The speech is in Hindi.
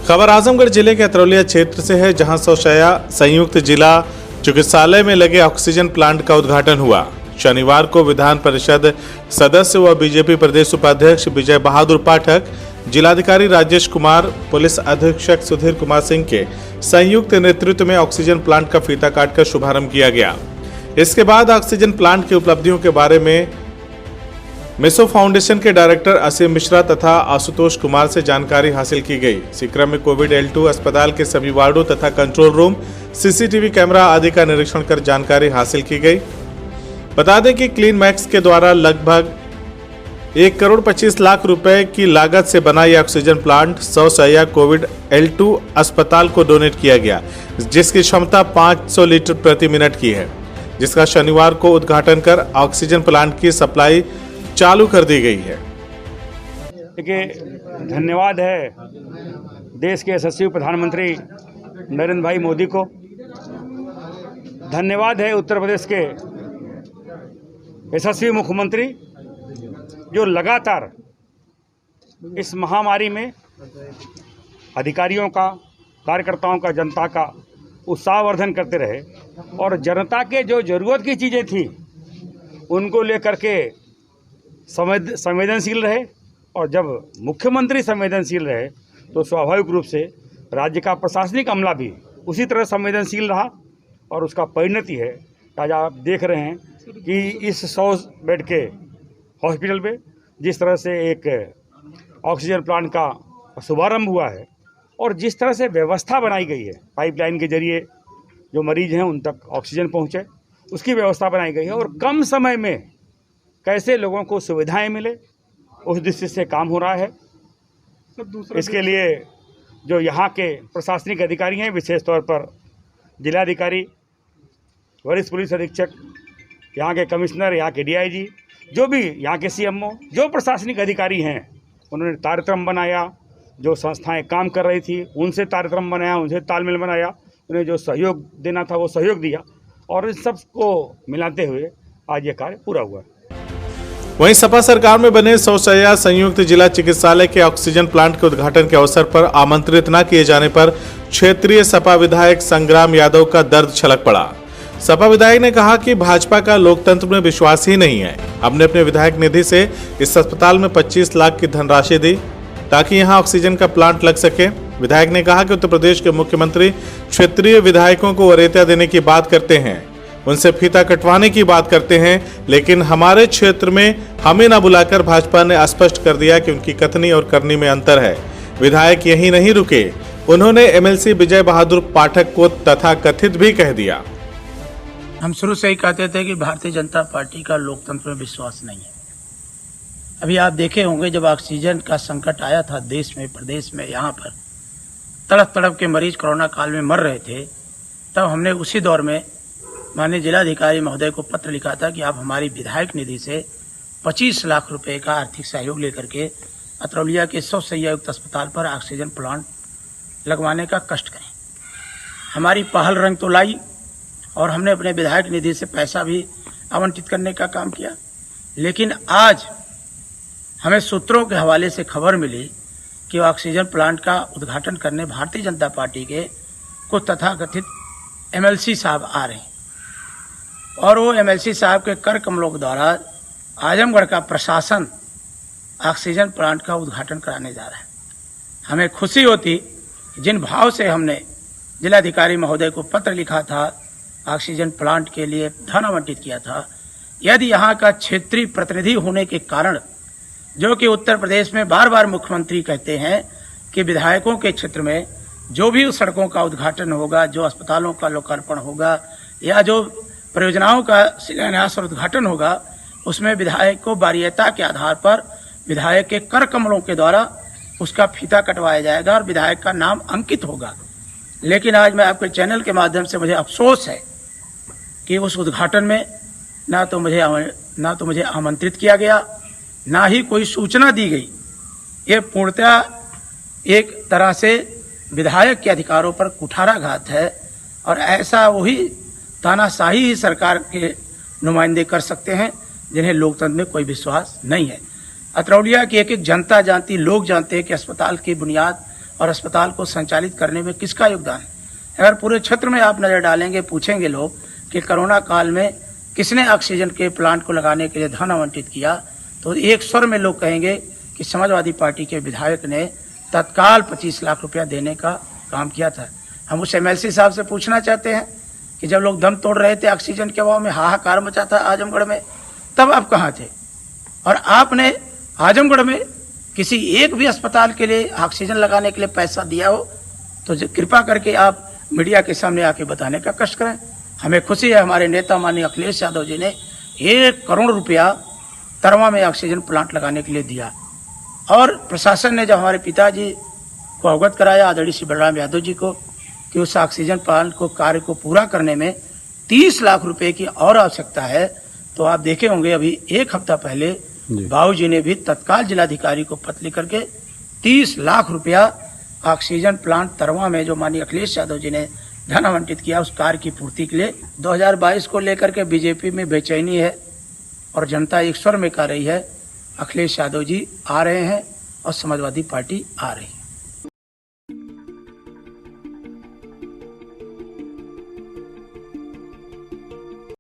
खबर आजमगढ़ जिले के अतरौलिया क्षेत्र से है, जहां शौचालय संयुक्त जिला चिकित्सालय में लगे ऑक्सीजन प्लांट का उद्घाटन हुआ। शनिवार को विधान परिषद सदस्य व बीजेपी प्रदेश उपाध्यक्ष विजय बहादुर पाठक, जिलाधिकारी राजेश कुमार, पुलिस अधीक्षक सुधीर कुमार सिंह के संयुक्त नेतृत्व में ऑक्सीजन प्लांट का फीता काटकर शुभारंभ किया गया। इसके बाद ऑक्सीजन प्लांट की उपलब्धियों के बारे में मिसो फाउंडेशन के डायरेक्टर असीम मिश्रा तथा आशुतोष कुमार से जानकारी हासिल की गई। इसी क्रम में कोविड L2 अस्पताल के सभी वार्डों तथा कंट्रोल रूम, CCTV कैमरा आदि का निरीक्षण कर जानकारी हासिल की गई। बता दें कि क्लीन मैक्स के द्वारा लगभग 1,25,00,000 रुपए की लागत से बना यह ऑक्सीजन प्लांट 100 शैय्या कोविड L2 अस्पताल को डोनेट किया गया, जिसकी क्षमता 500 लीटर प्रति मिनट की है, जिसका शनिवार को उद्घाटन कर ऑक्सीजन प्लांट की सप्लाई चालू कर दी गई है। देखिए, धन्यवाद है देश के यशस्वी प्रधानमंत्री नरेंद्र भाई मोदी को। धन्यवाद है उत्तर प्रदेश के यशस्वी मुख्यमंत्री जो लगातार इस महामारी में अधिकारियों का, कार्यकर्ताओं का, जनता का उत्साहवर्धन करते रहे और जनता के जो ज़रूरत की चीज़ें थी उनको लेकर के संवेदनशील रहे। और जब मुख्यमंत्री संवेदनशील रहे तो स्वाभाविक रूप से राज्य का प्रशासनिक अमला भी उसी तरह संवेदनशील रहा और उसका परिणति है आज आप देख रहे हैं कि इस 100 बेड के हॉस्पिटल में जिस तरह से एक ऑक्सीजन प्लांट का शुभारंभ हुआ है और जिस तरह से व्यवस्था बनाई गई है, पाइपलाइन के जरिए जो मरीज हैं उन तक ऑक्सीजन पहुँचे, उसकी व्यवस्था बनाई गई है और कम समय में कैसे लोगों को सुविधाएं मिले उस दृष्टि से काम हो रहा है। इसके लिए जो यहाँ के प्रशासनिक अधिकारी हैं, विशेष तौर पर जिलाधिकारी, वरिष्ठ पुलिस अधीक्षक, यहाँ के कमिश्नर, यहाँ के DIG, जो भी यहाँ के CMO, जो प्रशासनिक अधिकारी हैं, उन्होंने कार्यक्रम बनाया। जो संस्थाएं काम कर रही थी उनसे कार्यक्रम बनाया, उनसे तालमेल बनाया, उन्हें जो सहयोग देना था वो सहयोग दिया और इन सब को मिलाते हुए आज ये कार्य पूरा हुआ। वहीं सपा सरकार में बने 100 शैय्या संयुक्त जिला चिकित्सालय के ऑक्सीजन प्लांट के उद्घाटन के अवसर पर आमंत्रित न किए जाने पर क्षेत्रीय सपा विधायक संग्राम यादव का दर्द छलक पड़ा। सपा विधायक ने कहा कि भाजपा का लोकतंत्र में विश्वास ही नहीं है। हमने अपने विधायक निधि से इस अस्पताल में 25 लाख की धनराशि दी ताकि यहां ऑक्सीजन का प्लांट लग सके। विधायक ने कहा कि उत्तर प्रदेश के मुख्यमंत्री क्षेत्रीय विधायकों को वरीयता देने की बात करते हैं, उनसे फीता कटवाने की बात करते हैं, लेकिन हमारे क्षेत्र में हमें न बुलाकर भाजपा ने स्पष्ट कर दिया कि उनकी कथनी और करनी में अंतर है। विधायक यही नहीं रुके, उन्होंने MLC विजय बहादुर पाठक को तथाकथित भी कह दिया। हम शुरू से ही कहते थे कि भारतीय जनता पार्टी का लोकतंत्र में विश्वास नहीं है। अभी आप देखे होंगे जब ऑक्सीजन का संकट आया था देश में, प्रदेश में, यहाँ पर तड़प तड़प के मरीज कोरोना काल में मर रहे थे, तब हमने उसी दौर में माननीय जिलाधिकारी महोदय को पत्र लिखा था कि आप हमारी विधायक निधि से 25 लाख रुपए का आर्थिक सहयोग लेकर के अतरौलिया के 100 शैय्या युक्त अस्पताल पर ऑक्सीजन प्लांट लगवाने का कष्ट करें। हमारी पहल रंग तो लाई और हमने अपने विधायक निधि से पैसा भी आवंटित करने का काम किया, लेकिन आज हमें सूत्रों के हवाले से खबर मिली कि ऑक्सीजन प्लांट का उद्घाटन करने भारतीय जनता पार्टी के कुछ तथाकथित MLC साहब आ रहे हैं और वो MLC साहब के कर कमलों के द्वारा आजमगढ़ का प्रशासन ऑक्सीजन प्लांट का उद्घाटन कराने जा रहा है। हमें खुशी होती जिन भाव से हमने जिलाधिकारी महोदय को पत्र लिखा था, ऑक्सीजन प्लांट के लिए धन आवंटित किया था, यदि यहाँ का क्षेत्रीय प्रतिनिधि होने के कारण, जो कि उत्तर प्रदेश में बार बार मुख्यमंत्री कहते हैं कि विधायकों के क्षेत्र में जो भी सड़कों का उद्घाटन होगा, जो अस्पतालों का लोकार्पण होगा या जो परियोजनाओं का शिलान्यास और उद्घाटन होगा, उसमें विधायक को वरीयता के आधार पर विधायक के कर कमलों के द्वारा उसका फीता कटवाया जाएगा और विधायक का नाम अंकित होगा। लेकिन आज मैं आपके चैनल के माध्यम से मुझे अफसोस है कि उस उद्घाटन में ना तो मुझे आमंत्रित किया गया, ना ही कोई सूचना दी गई। ये पूर्णतः एक तरह से विधायक के अधिकारों पर कुठाराघात है और ऐसा वही तानाशाही ही सरकार के नुमाइंदे कर सकते हैं जिन्हें लोकतंत्र में कोई विश्वास नहीं है। अतरौलिया की एक एक जनता जानती, लोग जानते हैं कि अस्पताल की बुनियाद और अस्पताल को संचालित करने में किसका योगदान है। अगर पूरे क्षेत्र में आप नजर डालेंगे, पूछेंगे लोग कि कोरोना काल में किसने ऑक्सीजन के प्लांट को लगाने के लिए धन आवंटित किया, तो एक स्वर में लोग कहेंगे कि समाजवादी पार्टी के विधायक ने तत्काल 25 लाख रुपया देने का काम किया था। हम उस एमएलसी साहब से पूछना चाहते हैं कि जब लोग दम तोड़ रहे थे ऑक्सीजन के अभाव में, हाहाकार मचा था आजमगढ़ में, तब आप कहाँ थे? और आपने आजमगढ़ में किसी एक भी अस्पताल के लिए ऑक्सीजन लगाने के लिए पैसा दिया हो तो कृपा करके आप मीडिया के सामने आके बताने का कष्ट करें। हमें खुशी है हमारे नेता माननीय अखिलेश यादव जी ने 1 करोड़ रुपया तरवा में ऑक्सीजन प्लांट लगाने के लिए दिया, और प्रशासन ने जब हमारे पिताजी को अवगत कराया, आदरणीय श्री बलराम यादव जी को, कि उस ऑक्सीजन प्लांट को कार्य को पूरा करने में 30 लाख रुपए की और आवश्यकता है, तो आप देखे होंगे अभी 1 हफ्ता पहले बाबूजी ने भी तत्काल जिलाधिकारी को पत्र लिख करके 30 लाख रुपया ऑक्सीजन प्लांट तरवा में जो माननीय अखिलेश यादव जी ने धन आवंटित किया उस कार्य की पूर्ति के लिए 2022 को लेकर के बीजेपी में बेचैनी है और जनता एक स्वर में कह रही है अखिलेश यादव जी आ रहे हैं और समाजवादी पार्टी आ रही है।